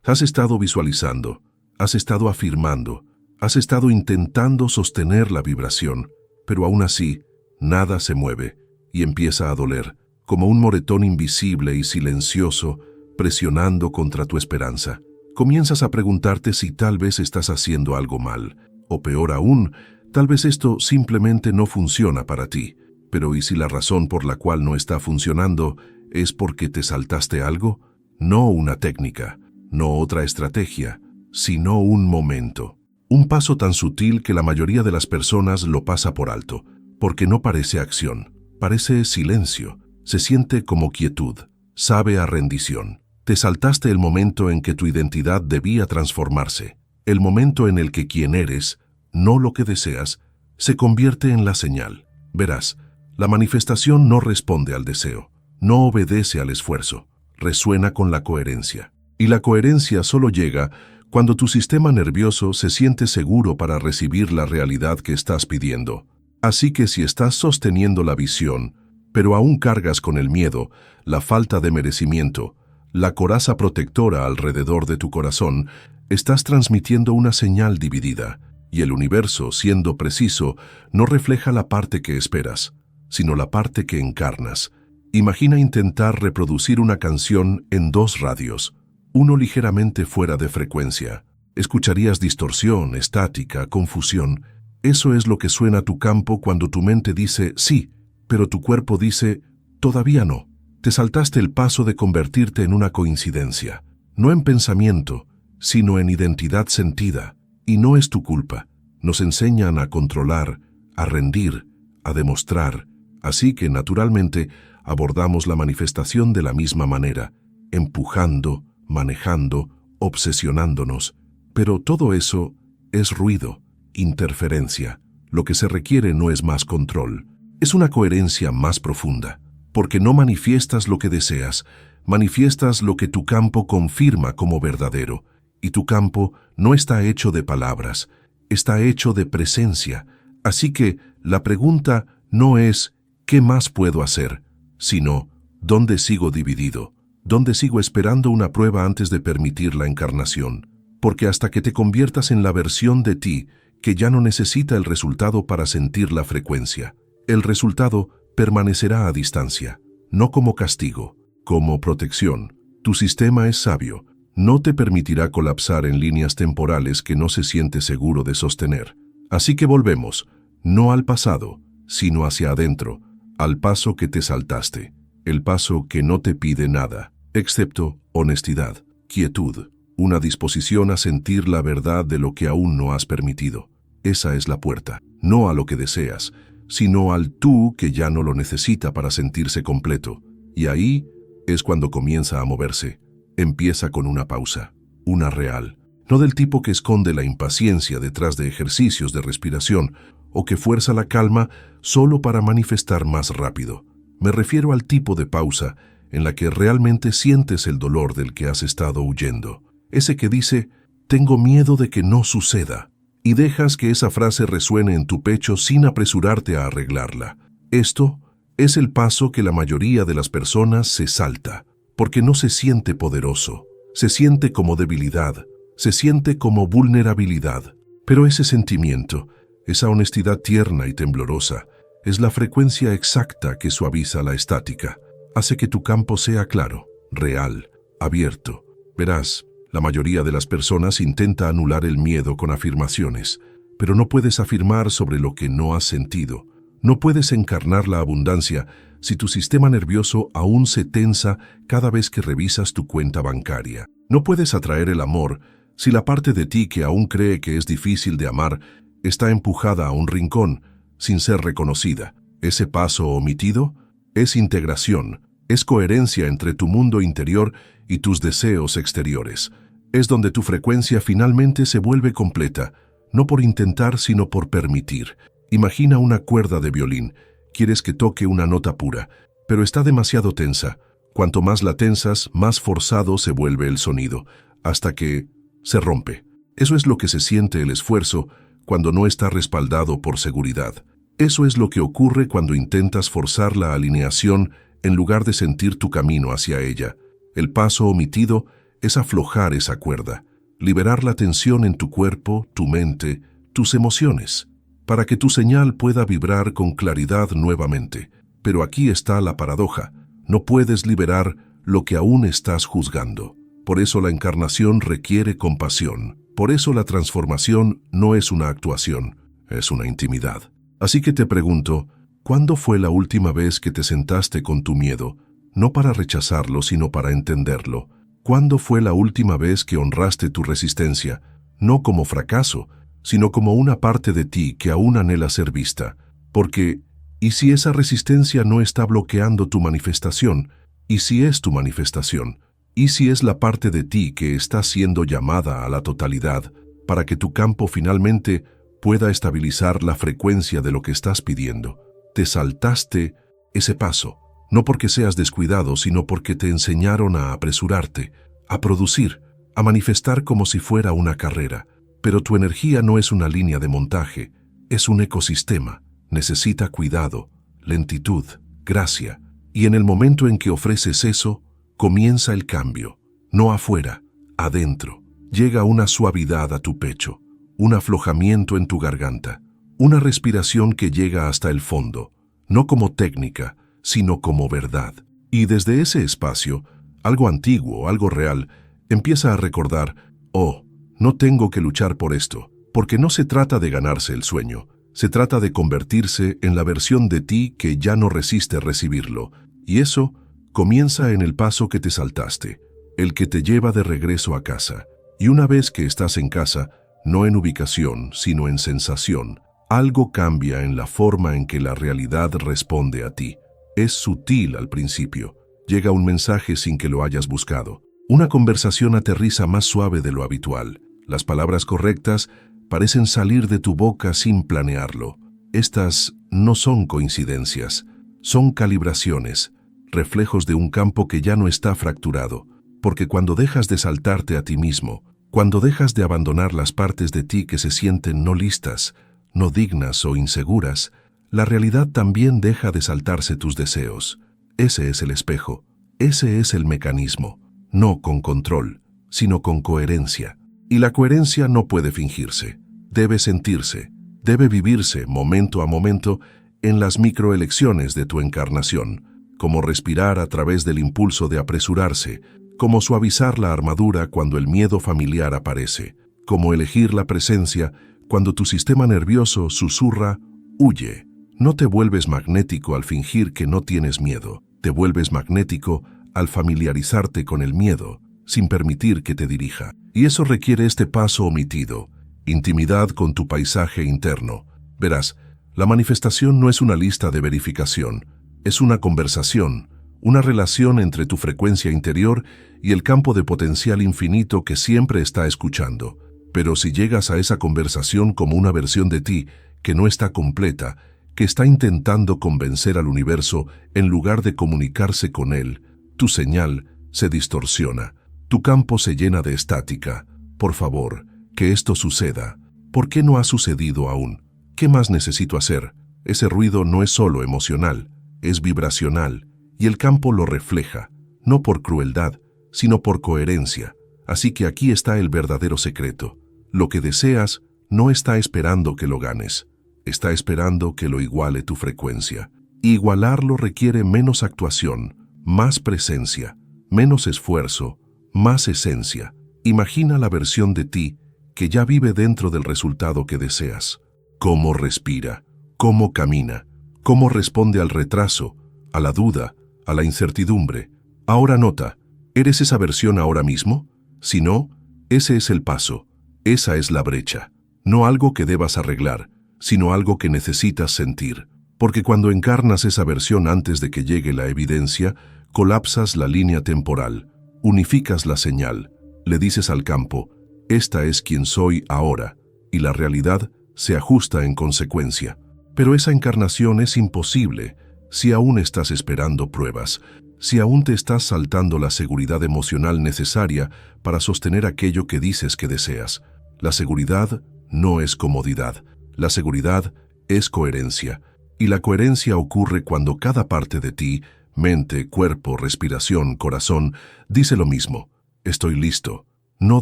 Has estado visualizando, has estado afirmando, has estado intentando sostener la vibración, pero aún así, nada se mueve y empieza a doler, como un moretón invisible y silencioso presionando contra tu esperanza. Comienzas a preguntarte si tal vez estás haciendo algo mal, o peor aún, tal vez esto simplemente no funciona para ti. Pero ¿y si la razón por la cual no está funcionando es porque te saltaste algo? No una técnica, no otra estrategia, sino un momento. Un paso tan sutil que la mayoría de las personas lo pasa por alto, porque no parece acción, parece silencio, se siente como quietud, sabe a rendición. Te saltaste el momento en que tu identidad debía transformarse, el momento en el que quien eres, no lo que deseas, se convierte en la señal. Verás, la manifestación no responde al deseo, no obedece al esfuerzo, resuena con la coherencia. Y la coherencia solo llega cuando tu sistema nervioso se siente seguro para recibir la realidad que estás pidiendo. Así que si estás sosteniendo la visión, pero aún cargas con el miedo, la falta de merecimiento, la coraza protectora alrededor de tu corazón, estás transmitiendo una señal dividida, y el universo, siendo preciso, no refleja la parte que esperas, sino la parte que encarnas. Imagina intentar reproducir una canción en dos radios, uno ligeramente fuera de frecuencia. Escucharías distorsión, estática, confusión. Eso es lo que suena a tu campo cuando tu mente dice sí, pero tu cuerpo dice todavía no. Te saltaste el paso de convertirte en una coincidencia, no en pensamiento, sino en identidad sentida. Y no es tu culpa. Nos enseñan a controlar, a rendir, a demostrar. Así que, naturalmente, abordamos la manifestación de la misma manera, empujando, manejando, obsesionándonos. Pero todo eso es ruido, interferencia. Lo que se requiere no es más control, es una coherencia más profunda. Porque no manifiestas lo que deseas, manifiestas lo que tu campo confirma como verdadero. Y tu campo no está hecho de palabras, está hecho de presencia. Así que la pregunta no es ¿qué más puedo hacer?, sino ¿dónde sigo dividido? ¿Dónde sigo esperando una prueba antes de permitir la encarnación? Porque hasta que te conviertas en la versión de ti que ya no necesita el resultado para sentir la frecuencia, el resultado permanecerá a distancia, no como castigo, como protección. Tu sistema es sabio, no te permitirá colapsar en líneas temporales que no se siente seguro de sostener. Así que volvemos, no al pasado, sino hacia adentro, al paso que te saltaste, el paso que no te pide nada, excepto honestidad, quietud, una disposición a sentir la verdad de lo que aún no has permitido. Esa es la puerta, no a lo que deseas, sino al tú que ya no lo necesita para sentirse completo. Y ahí es cuando comienza a moverse. Empieza con una pausa, una real, no del tipo que esconde la impaciencia detrás de ejercicios de respiración o que fuerza la calma solo para manifestar más rápido. Me refiero al tipo de pausa en la que realmente sientes el dolor del que has estado huyendo. Ese que dice, tengo miedo de que no suceda. Y dejas que esa frase resuene en tu pecho sin apresurarte a arreglarla. Esto es el paso que la mayoría de las personas se salta, porque no se siente poderoso, se siente como debilidad, se siente como vulnerabilidad. Pero ese sentimiento, esa honestidad tierna y temblorosa, es la frecuencia exacta que suaviza la estática, hace que tu campo sea claro, real, abierto. Verás, la mayoría de las personas intenta anular el miedo con afirmaciones, pero no puedes afirmar sobre lo que no has sentido. No puedes encarnar la abundancia si tu sistema nervioso aún se tensa cada vez que revisas tu cuenta bancaria. No puedes atraer el amor si la parte de ti que aún cree que es difícil de amar está empujada a un rincón sin ser reconocida. Ese paso omitido es integración, es coherencia entre tu mundo interior y tus deseos exteriores. Es donde tu frecuencia finalmente se vuelve completa, no por intentar sino por permitir. Imagina una cuerda de violín. Quieres que toque una nota pura, pero está demasiado tensa. Cuanto más la tensas, más forzado se vuelve el sonido, hasta que se rompe. Eso es lo que se siente el esfuerzo cuando no está respaldado por seguridad. Eso es lo que ocurre cuando intentas forzar la alineación en lugar de sentir tu camino hacia ella. El paso omitido es aflojar esa cuerda, liberar la tensión en tu cuerpo, tu mente, tus emociones, para que tu señal pueda vibrar con claridad nuevamente. Pero aquí está la paradoja: no puedes liberar lo que aún estás juzgando. Por eso la encarnación requiere compasión. Por eso la transformación no es una actuación, es una intimidad. Así que te pregunto, ¿cuándo fue la última vez que te sentaste con tu miedo, no para rechazarlo, sino para entenderlo? ¿Cuándo fue la última vez que honraste tu resistencia, no como fracaso, sino como una parte de ti que aún anhela ser vista? Porque, ¿y si esa resistencia no está bloqueando tu manifestación? ¿Y si es tu manifestación? ¿Y si es la parte de ti que está siendo llamada a la totalidad para que tu campo finalmente pueda estabilizar la frecuencia de lo que estás pidiendo? Te saltaste ese paso, no porque seas descuidado, sino porque te enseñaron a apresurarte, a producir, a manifestar como si fuera una carrera. Pero tu energía no es una línea de montaje, es un ecosistema. Necesita cuidado, lentitud, gracia. Y en el momento en que ofreces eso, comienza el cambio. No afuera, adentro. Llega una suavidad a tu pecho, un aflojamiento en tu garganta, una respiración que llega hasta el fondo, no como técnica, sino como verdad. Y desde ese espacio, algo antiguo, algo real, empieza a recordar: oh, no tengo que luchar por esto, porque no se trata de ganarse el sueño, se trata de convertirse en la versión de ti que ya no resiste recibirlo. Y eso comienza en el paso que te saltaste, el que te lleva de regreso a casa. Y una vez que estás en casa, no en ubicación, sino en sensación, algo cambia en la forma en que la realidad responde a ti. Es sutil al principio. Llega un mensaje sin que lo hayas buscado. Una conversación aterriza más suave de lo habitual. Las palabras correctas parecen salir de tu boca sin planearlo. Estas no son coincidencias, son calibraciones, reflejos de un campo que ya no está fracturado. Porque cuando dejas de saltarte a ti mismo, cuando dejas de abandonar las partes de ti que se sienten no listas, no dignas o inseguras, la realidad también deja de saltarse tus deseos. Ese es el espejo, ese es el mecanismo, no con control, sino con coherencia. Y la coherencia no puede fingirse, debe sentirse, debe vivirse momento a momento en las microelecciones de tu encarnación, como respirar a través del impulso de apresurarse, como suavizar la armadura cuando el miedo familiar aparece, como elegir la presencia cuando tu sistema nervioso susurra: huye. No te vuelves magnético al fingir que no tienes miedo, te vuelves magnético al familiarizarte con el miedo, sin permitir que te dirija. Y eso requiere este paso omitido, intimidad con tu paisaje interno. Verás, la manifestación no es una lista de verificación, es una conversación, una relación entre tu frecuencia interior y el campo de potencial infinito que siempre está escuchando. Pero si llegas a esa conversación como una versión de ti que no está completa, que está intentando convencer al universo en lugar de comunicarse con él, tu señal se distorsiona, tu campo se llena de estática. Por favor, que esto suceda. ¿Por qué no ha sucedido aún? ¿Qué más necesito hacer? Ese ruido no es solo emocional, es vibracional, y el campo lo refleja, no por crueldad, sino por coherencia. Así que aquí está el verdadero secreto. Lo que deseas no está esperando que lo ganes, está esperando que lo iguale tu frecuencia. Igualarlo requiere menos actuación, más presencia, menos esfuerzo, más esencia. Imagina la versión de ti que ya vive dentro del resultado que deseas. Cómo respira, cómo camina, cómo responde al retraso, a la duda, a la incertidumbre. Ahora nota, ¿eres esa versión ahora mismo? Si no, ese es el paso, esa es la brecha. No algo que debas arreglar, sino algo que necesitas sentir. Porque cuando encarnas esa versión antes de que llegue la evidencia, colapsas la línea temporal, unificas la señal, le dices al campo: esta es quien soy ahora, y la realidad se ajusta en consecuencia. Pero esa encarnación es imposible si aún estás esperando pruebas, si aún te estás saltando la seguridad emocional necesaria para sostener aquello que dices que deseas. La seguridad no es comodidad, la seguridad es coherencia, y la coherencia ocurre cuando cada parte de ti, mente, cuerpo, respiración, corazón, dice lo mismo. Estoy listo, no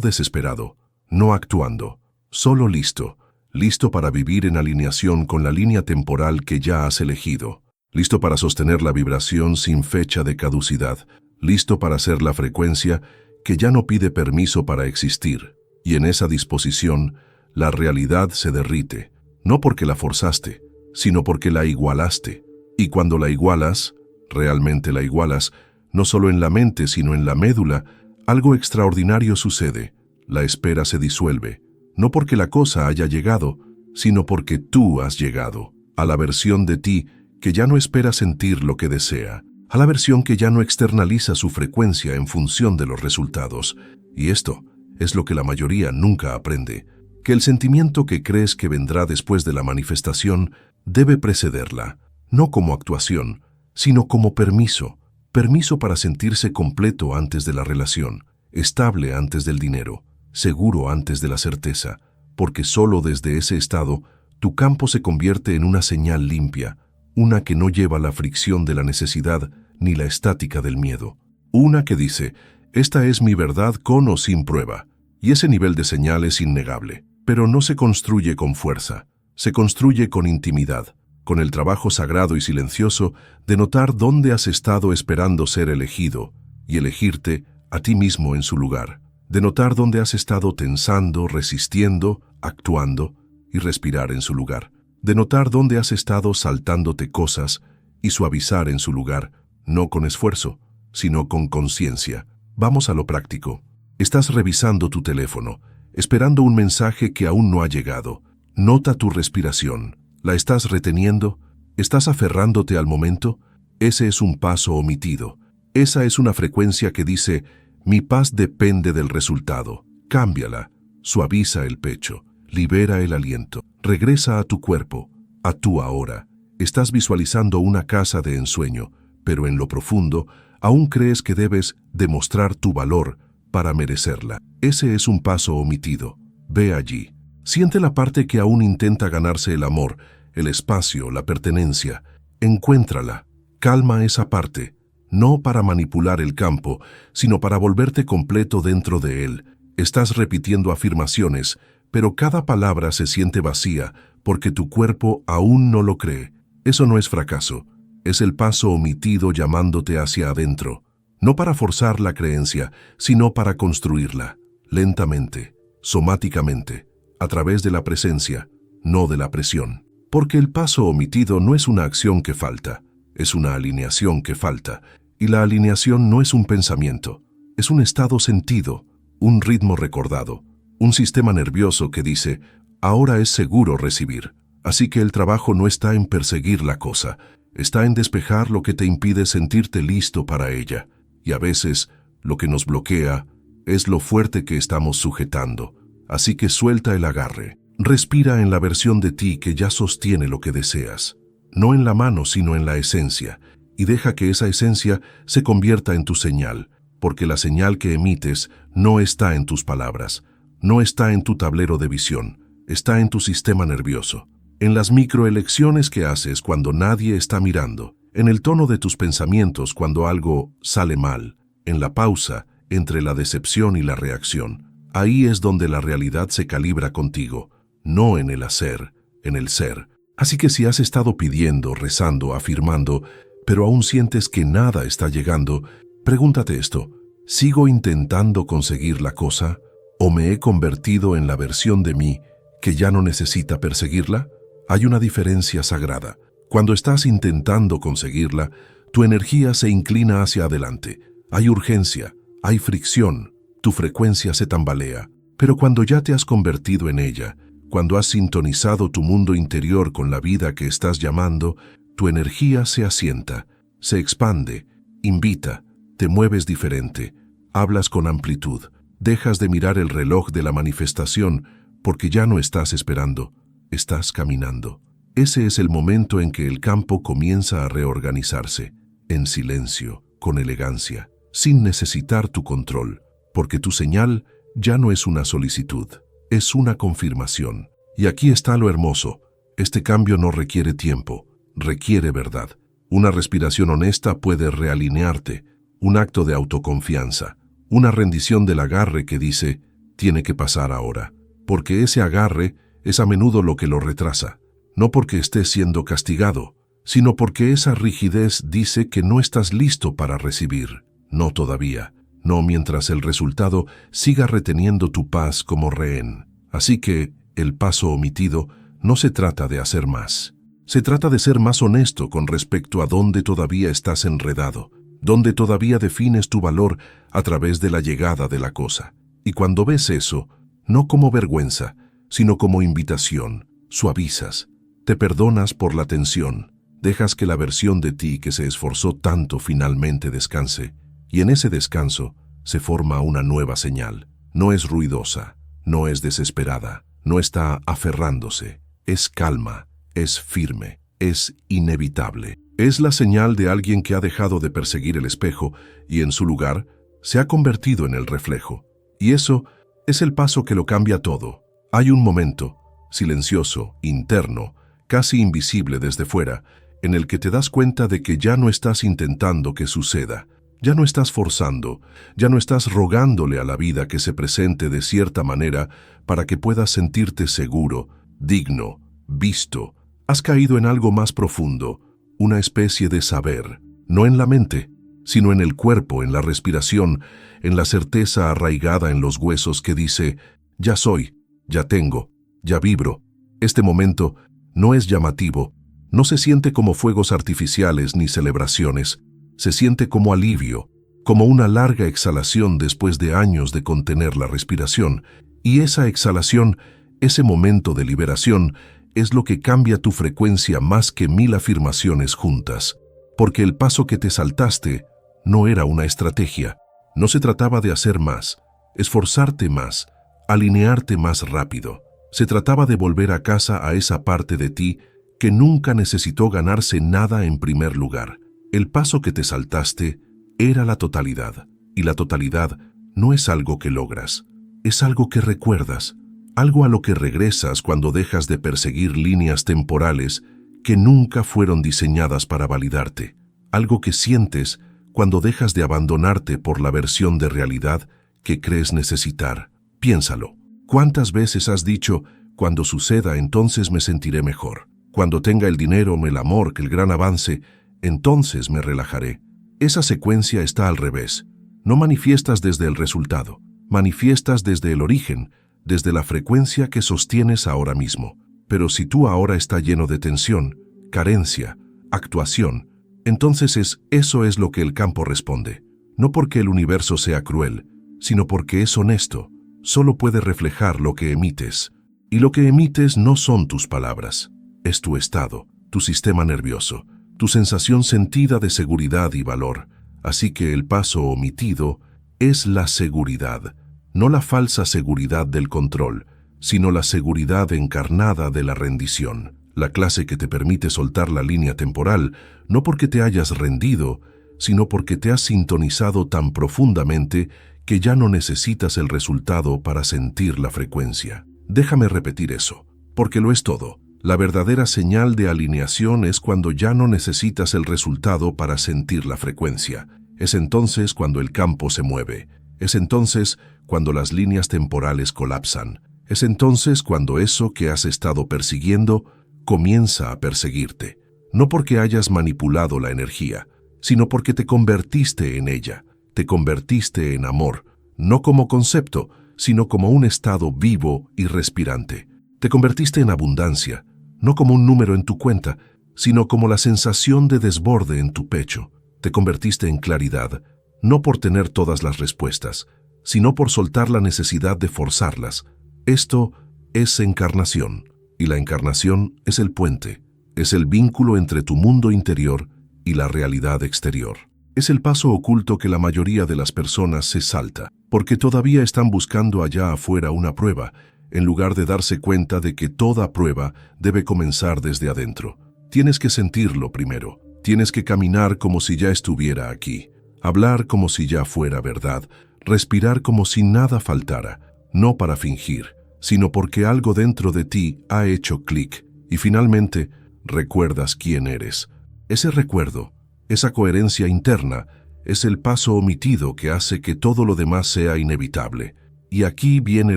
desesperado, no actuando, solo listo, listo para vivir en alineación con la línea temporal que ya has elegido, listo para sostener la vibración sin fecha de caducidad, listo para ser la frecuencia que ya no pide permiso para existir. Y en esa disposición, la realidad se derrite, no porque la forzaste, sino porque la igualaste. Y cuando la igualas, realmente la igualas, no solo en la mente, sino en la médula, algo extraordinario sucede. La espera se disuelve, no porque la cosa haya llegado, sino porque tú has llegado a la versión de ti que ya no espera sentir lo que desea, a la versión que ya no externaliza su frecuencia en función de los resultados. Y esto es lo que la mayoría nunca aprende, que el sentimiento que crees que vendrá después de la manifestación debe precederla, no como actuación, sino como permiso, permiso para sentirse completo antes de la relación, estable antes del dinero, seguro antes de la certeza, porque solo desde ese estado tu campo se convierte en una señal limpia, una que no lleva la fricción de la necesidad ni la estática del miedo, una que dice, esta es mi verdad con o sin prueba, y ese nivel de señal es innegable, pero no se construye con fuerza, se construye con intimidad, con el trabajo sagrado y silencioso de notar dónde has estado esperando ser elegido y elegirte a ti mismo en su lugar, de notar dónde has estado tensando, resistiendo, actuando y respirar en su lugar, de notar dónde has estado saltándote cosas y suavizar en su lugar, no con esfuerzo, sino con conciencia. Vamos a lo práctico. Estás revisando tu teléfono, esperando un mensaje que aún no ha llegado. Nota tu respiración. ¿La estás reteniendo? ¿Estás aferrándote al momento? Ese es un paso omitido. Esa es una frecuencia que dice, mi paz depende del resultado. Cámbiala. Suaviza el pecho. Libera el aliento. Regresa a tu cuerpo, a tu ahora. Estás visualizando una casa de ensueño, pero en lo profundo, aún crees que debes demostrar tu valor para merecerla. Ese es un paso omitido. Ve allí. Siente la parte que aún intenta ganarse el amor, el espacio, la pertenencia. Encuéntrala. Calma esa parte, no para manipular el campo, sino para volverte completo dentro de él. Estás repitiendo afirmaciones, pero cada palabra se siente vacía porque tu cuerpo aún no lo cree. Eso no es fracaso. Es el paso omitido llamándote hacia adentro, no para forzar la creencia, sino para construirla, lentamente, somáticamente, a través de la presencia, no de la presión. Porque el paso omitido no es una acción que falta, es una alineación que falta, y la alineación no es un pensamiento, es un estado sentido, un ritmo recordado, un sistema nervioso que dice, ahora es seguro recibir. Así que el trabajo no está en perseguir la cosa, está en despejar lo que te impide sentirte listo para ella. Y a veces, lo que nos bloquea es lo fuerte que estamos sujetando. Así que suelta el agarre. Respira en la versión de ti que ya sostiene lo que deseas. No en la mano, sino en la esencia. Y deja que esa esencia se convierta en tu señal. Porque la señal que emites no está en tus palabras. No está en tu tablero de visión. Está en tu sistema nervioso. En las microelecciones que haces cuando nadie está mirando, en el tono de tus pensamientos cuando algo sale mal, en la pausa entre la decepción y la reacción. Ahí es donde la realidad se calibra contigo, no en el hacer, en el ser. Así que si has estado pidiendo, rezando, afirmando, pero aún sientes que nada está llegando, pregúntate esto, ¿sigo intentando conseguir la cosa o me he convertido en la versión de mí que ya no necesita perseguirla? Hay una diferencia sagrada. Cuando estás intentando conseguirla, tu energía se inclina hacia adelante. Hay urgencia, hay fricción, tu frecuencia se tambalea. Pero cuando ya te has convertido en ella, cuando has sintonizado tu mundo interior con la vida que estás llamando, tu energía se asienta, se expande, invita, te mueves diferente, hablas con amplitud, dejas de mirar el reloj de la manifestación porque ya no estás esperando. Estás caminando. Ese es el momento en que el campo comienza a reorganizarse, en silencio, con elegancia, sin necesitar tu control, porque tu señal ya no es una solicitud, es una confirmación. Y aquí está lo hermoso, este cambio no requiere tiempo, requiere verdad. Una respiración honesta puede realinearte, un acto de autoconfianza, una rendición del agarre que dice, tiene que pasar ahora, porque ese agarre es a menudo lo que lo retrasa, no porque estés siendo castigado, sino porque esa rigidez dice que no estás listo para recibir, no todavía, no mientras el resultado siga reteniendo tu paz como rehén. Así que, el paso omitido no se trata de hacer más. Se trata de ser más honesto con respecto a dónde todavía estás enredado, dónde todavía defines tu valor a través de la llegada de la cosa. Y cuando ves eso, no como vergüenza, sino como invitación, suavizas, te perdonas por la tensión, dejas que la versión de ti que se esforzó tanto finalmente descanse, y en ese descanso se forma una nueva señal. No es ruidosa, no es desesperada, no está aferrándose, es calma, es firme, es inevitable. Es la señal de alguien que ha dejado de perseguir el espejo y en su lugar se ha convertido en el reflejo. Y eso es el paso que lo cambia todo. Hay un momento, silencioso, interno, casi invisible desde fuera, en el que te das cuenta de que ya no estás intentando que suceda, ya no estás forzando, ya no estás rogándole a la vida que se presente de cierta manera para que puedas sentirte seguro, digno, visto. Has caído en algo más profundo, una especie de saber, no en la mente, sino en el cuerpo, en la respiración, en la certeza arraigada en los huesos que dice, ya soy, ya tengo, ya vibro. Este momento no es llamativo, no se siente como fuegos artificiales ni celebraciones, se siente como alivio, como una larga exhalación después de años de contener la respiración, y esa exhalación, ese momento de liberación, es lo que cambia tu frecuencia más que 1000 afirmaciones juntas, porque el paso que te saltaste no era una estrategia, no se trataba de hacer más, esforzarte más, alinearte más rápido, se trataba de volver a casa a esa parte de ti que nunca necesitó ganarse nada en primer lugar. El paso que te saltaste era la totalidad, y la totalidad no es algo que logras, es algo que recuerdas, algo a lo que regresas cuando dejas de perseguir líneas temporales que nunca fueron diseñadas para validarte, algo que sientes cuando dejas de abandonarte por la versión de realidad que crees necesitar. Piénsalo, ¿cuántas veces has dicho, cuando suceda entonces me sentiré mejor? Cuando tenga el dinero o el amor, que el gran avance, entonces me relajaré. Esa secuencia está al revés. No manifiestas desde el resultado, manifiestas desde el origen, desde la frecuencia que sostienes ahora mismo. Pero si tú ahora está lleno de tensión, carencia, actuación, entonces eso es lo que el campo responde. No porque el universo sea cruel, sino porque es honesto. Solo puede reflejar lo que emites. Y lo que emites no son tus palabras. Es tu estado, tu sistema nervioso, tu sensación sentida de seguridad y valor. Así que el paso omitido es la seguridad, no la falsa seguridad del control, sino la seguridad encarnada de la rendición, la clase que te permite soltar la línea temporal, no porque te hayas rendido, sino porque te has sintonizado tan profundamente que ya no necesitas el resultado para sentir la frecuencia. Déjame repetir eso, porque lo es todo. La verdadera señal de alineación es cuando ya no necesitas el resultado para sentir la frecuencia. Es entonces cuando el campo se mueve. Es entonces cuando las líneas temporales colapsan. Es entonces cuando eso que has estado persiguiendo comienza a perseguirte. No porque hayas manipulado la energía, sino porque te convertiste en ella. Te convertiste en amor, no como concepto, sino como un estado vivo y respirante. Te convertiste en abundancia, no como un número en tu cuenta, sino como la sensación de desborde en tu pecho. Te convertiste en claridad, no por tener todas las respuestas, sino por soltar la necesidad de forzarlas. Esto es encarnación, y la encarnación es el puente, es el vínculo entre tu mundo interior y la realidad exterior. Es el paso oculto que la mayoría de las personas se salta, porque todavía están buscando allá afuera una prueba, en lugar de darse cuenta de que toda prueba debe comenzar desde adentro. Tienes que sentirlo primero, tienes que caminar como si ya estuviera aquí, hablar como si ya fuera verdad, respirar como si nada faltara, no para fingir, sino porque algo dentro de ti ha hecho clic y finalmente recuerdas quién eres. Ese recuerdo, esa coherencia interna, Es el paso omitido que hace que todo lo demás sea inevitable. Y aquí viene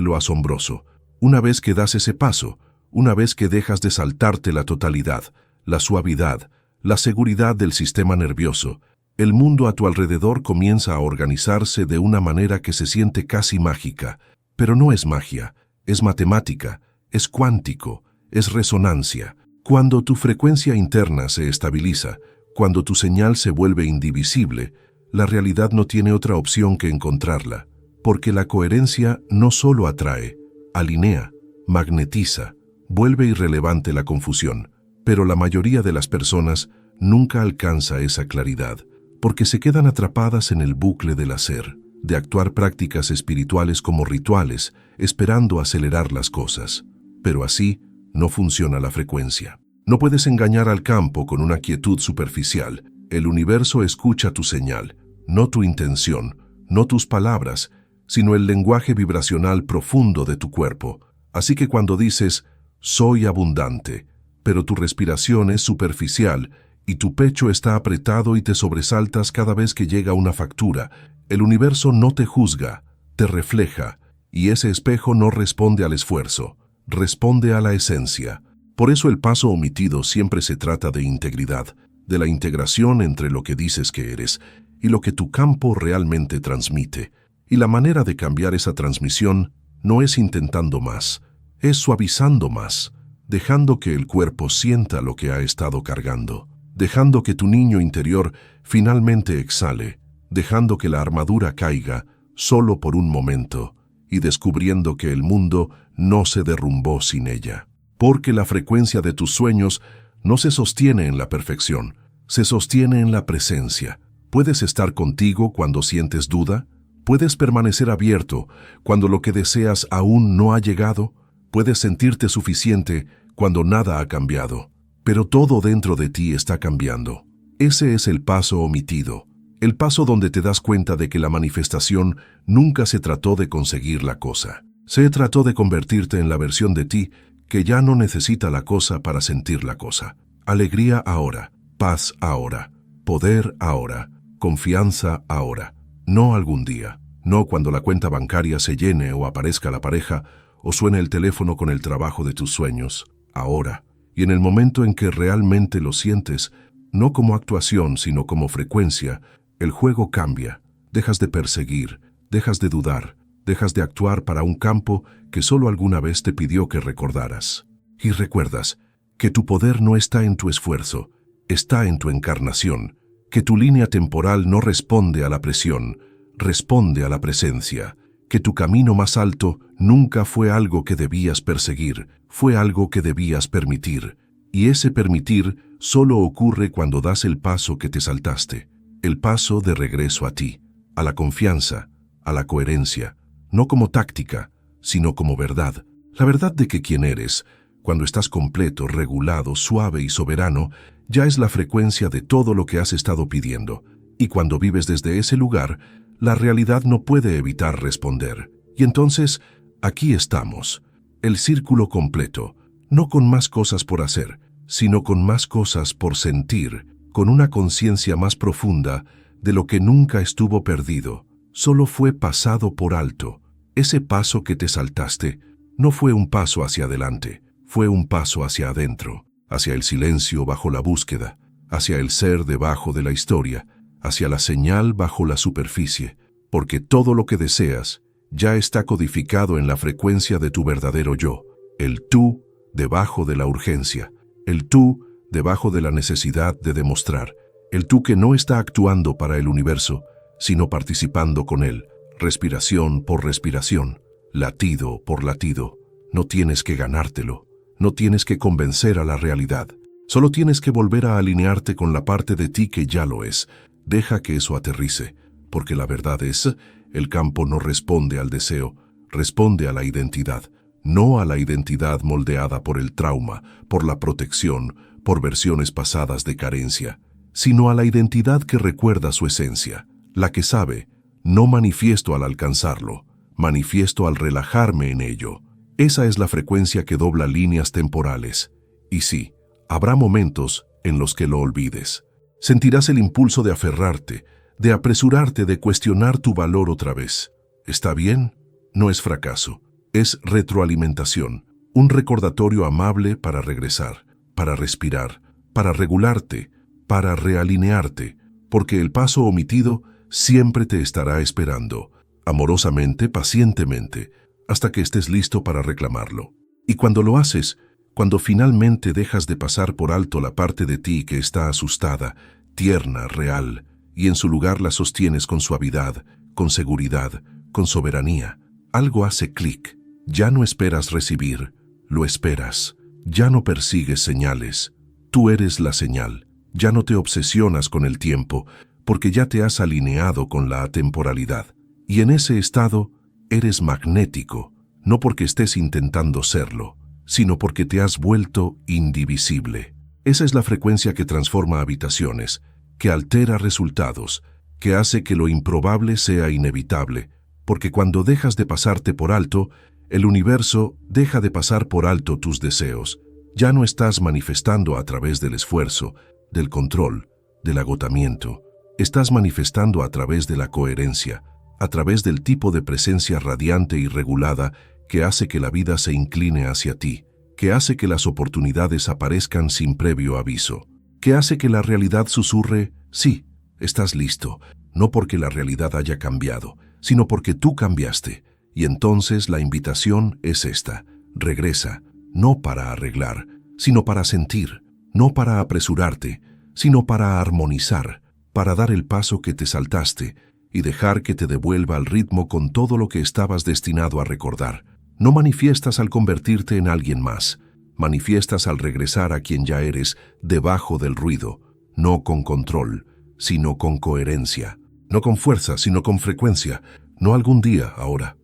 lo asombroso. Una vez que das ese paso, una vez que dejas de saltarte la totalidad, la suavidad, la seguridad del sistema nervioso, el mundo a tu alrededor comienza a organizarse de una manera que se siente casi mágica. Pero no es magia, es matemática, es cuántico, es resonancia. Cuando tu frecuencia interna se estabiliza, cuando tu señal se vuelve indivisible, la realidad no tiene otra opción que encontrarla, porque la coherencia no solo atrae, alinea, magnetiza, vuelve irrelevante la confusión, pero la mayoría de las personas nunca alcanza esa claridad, porque se quedan atrapadas en el bucle del hacer, de actuar prácticas espirituales como rituales, esperando acelerar las cosas. Pero así no funciona la frecuencia. No puedes engañar al campo con una quietud superficial. El universo escucha tu señal, no tu intención, no tus palabras, sino el lenguaje vibracional profundo de tu cuerpo. Así que cuando dices, soy abundante, pero tu respiración es superficial y tu pecho está apretado y te sobresaltas cada vez que llega una factura, el universo no te juzga, te refleja, y ese espejo no responde al esfuerzo, responde a la esencia. Por eso el paso omitido siempre se trata de integridad, de la integración entre lo que dices que eres y lo que tu campo realmente transmite. Y la manera de cambiar esa transmisión no es intentando más, es suavizando más, dejando que el cuerpo sienta lo que ha estado cargando, dejando que tu niño interior finalmente exhale, dejando que la armadura caiga solo por un momento y descubriendo que el mundo no se derrumbó sin ella. Porque la frecuencia de tus sueños no se sostiene en la perfección, se sostiene en la presencia. ¿Puedes estar contigo cuando sientes duda? ¿Puedes permanecer abierto cuando lo que deseas aún no ha llegado? ¿Puedes sentirte suficiente cuando nada ha cambiado? Pero todo dentro de ti está cambiando. Ese es el paso omitido, el paso donde te das cuenta de que la manifestación nunca se trató de conseguir la cosa. Se trató de convertirte en la versión de ti que ya no necesita la cosa para sentir la cosa. Alegría ahora, paz ahora, poder ahora, confianza ahora. No algún día, no cuando la cuenta bancaria se llene o aparezca la pareja o suene el teléfono con el trabajo de tus sueños. Ahora, y en el momento en que realmente lo sientes, no como actuación sino como frecuencia, el juego cambia. Dejas de perseguir, dejas de dudar, dejas de actuar para un campo que solo alguna vez te pidió que recordaras. Y recuerdas que tu poder no está en tu esfuerzo, está en tu encarnación, que tu línea temporal no responde a la presión, responde a la presencia, que tu camino más alto nunca fue algo que debías perseguir, fue algo que debías permitir. Y ese permitir solo ocurre cuando das el paso que te saltaste, el paso de regreso a ti, a la confianza, a la coherencia, no como táctica, sino como verdad. La verdad de que quien eres, cuando estás completo, regulado, suave y soberano, ya es la frecuencia de todo lo que has estado pidiendo. Y cuando vives desde ese lugar, la realidad no puede evitar responder. Y entonces, aquí estamos, el círculo completo, no con más cosas por hacer, sino con más cosas por sentir, con una conciencia más profunda de lo que nunca estuvo perdido, solo fue pasado por alto. Ese paso que te saltaste no fue un paso hacia adelante, fue un paso hacia adentro, hacia el silencio bajo la búsqueda, hacia el ser debajo de la historia, hacia la señal bajo la superficie, porque todo lo que deseas ya está codificado en la frecuencia de tu verdadero yo, el tú debajo de la urgencia, el tú debajo de la necesidad de demostrar, el tú que no está actuando para el universo, sino participando con él, respiración por respiración, latido por latido. No tienes que ganártelo, no tienes que convencer a la realidad, solo tienes que volver a alinearte con la parte de ti que ya lo es. Deja que eso aterrice, porque la verdad es, el campo no responde al deseo, responde a la identidad, no a la identidad moldeada por el trauma, por la protección, por versiones pasadas de carencia, sino a la identidad que recuerda su esencia, la que sabe, no manifiesto al alcanzarlo, manifiesto al relajarme en ello. Esa es la frecuencia que dobla líneas temporales. Y sí, habrá momentos en los que lo olvides. Sentirás el impulso de aferrarte, de apresurarte, de cuestionar tu valor otra vez. ¿Está bien? No es fracaso, es retroalimentación, un recordatorio amable para regresar, para respirar, para regularte, para realinearte, porque el paso omitido siempre te estará esperando, amorosamente, pacientemente, hasta que estés listo para reclamarlo. Y cuando lo haces, cuando finalmente dejas de pasar por alto la parte de ti que está asustada, tierna, real, y en su lugar la sostienes con suavidad, con seguridad, con soberanía, algo hace clic. Ya no esperas recibir, lo esperas. Ya no persigues señales. Tú eres la señal. Ya no te obsesionas con el tiempo, porque ya te has alineado con la atemporalidad. Y en ese estado, eres magnético, no porque estés intentando serlo, sino porque te has vuelto indivisible. Esa es la frecuencia que transforma habitaciones, que altera resultados, que hace que lo improbable sea inevitable, porque cuando dejas de pasarte por alto, el universo deja de pasar por alto tus deseos. Ya no estás manifestando a través del esfuerzo, del control, del agotamiento. Estás manifestando a través de la coherencia, a través del tipo de presencia radiante y regulada que hace que la vida se incline hacia ti, que hace que las oportunidades aparezcan sin previo aviso, que hace que la realidad susurre, sí, estás listo, no porque la realidad haya cambiado, sino porque tú cambiaste. Y entonces la invitación es esta: regresa, no para arreglar, sino para sentir, no para apresurarte, sino para armonizar, para dar el paso que te saltaste y dejar que te devuelva al ritmo con todo lo que estabas destinado a recordar. No manifiestas al convertirte en alguien más, manifiestas al regresar a quien ya eres debajo del ruido, no con control, sino con coherencia, no con fuerza, sino con frecuencia, no algún día ahora.